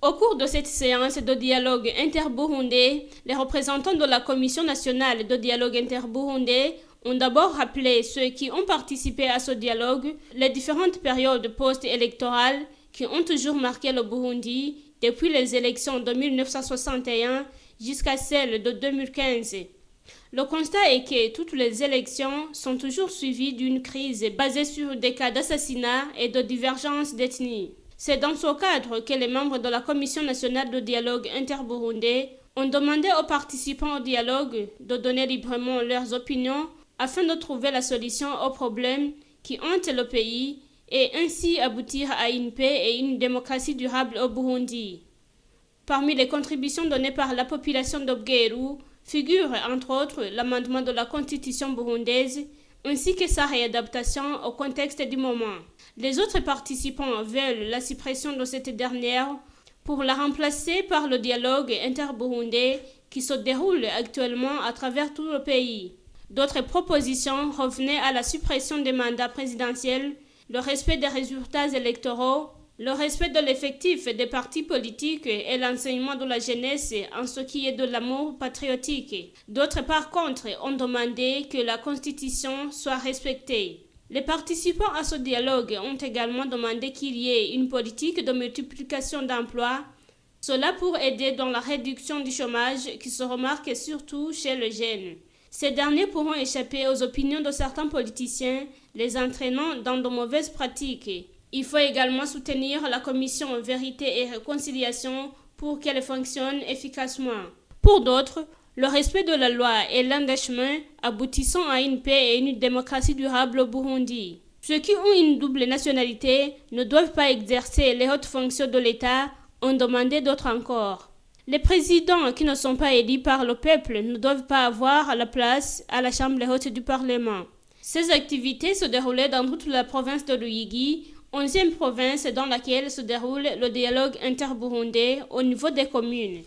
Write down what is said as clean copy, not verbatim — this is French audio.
Au cours de cette séance de dialogue interburundais, les représentants de la Commission nationale de dialogue interburundais ont d'abord rappelé ceux qui ont participé à ce dialogue, les différentes périodes post-électorales qui ont toujours marqué le Burundi depuis les élections de 1961 jusqu'à celles de 2015. Le constat est que toutes les élections sont toujours suivies d'une crise basée sur des cas d'assassinat et de divergence d'ethnie. C'est dans ce cadre que les membres de la Commission nationale de dialogue interburundais ont demandé aux participants au dialogue de donner librement leurs opinions afin de trouver la solution aux problèmes qui hantent le pays et ainsi aboutir à une paix et une démocratie durable au Burundi. Parmi les contributions données par la population de Bweru figure entre autres l'amendement de la constitution burundaise ainsi que sa réadaptation au contexte du moment. Les autres participants veulent la suppression de cette dernière pour la remplacer par le dialogue interburundais qui se déroule actuellement à travers tout le pays. D'autres propositions revenaient à la suppression des mandats présidentiels, le respect des résultats électoraux, le respect de l'effectif des partis politiques et l'enseignement de la jeunesse en ce qui est de l'amour patriotique. D'autres, par contre, ont demandé que la Constitution soit respectée. Les participants à ce dialogue ont également demandé qu'il y ait une politique de multiplication d'emplois, cela pour aider dans la réduction du chômage qui se remarque surtout chez les jeunes. Ces derniers pourront échapper aux opinions de certains politiciens, les entraînant dans de mauvaises pratiques. Il faut également soutenir la commission Vérité et Réconciliation pour qu'elle fonctionne efficacement. Pour d'autres, le respect de la loi est l'un des chemins aboutissant à une paix et une démocratie durable au Burundi. Ceux qui ont une double nationalité ne doivent pas exercer les hautes fonctions de l'État, ont demandé d'autres encore. Les présidents qui ne sont pas élus par le peuple ne doivent pas avoir la place à la Chambre haute du Parlement. Ces activités se déroulaient dans toute la province de Ruyigi, 11e province dans laquelle se déroule le dialogue interburundais au niveau des communes.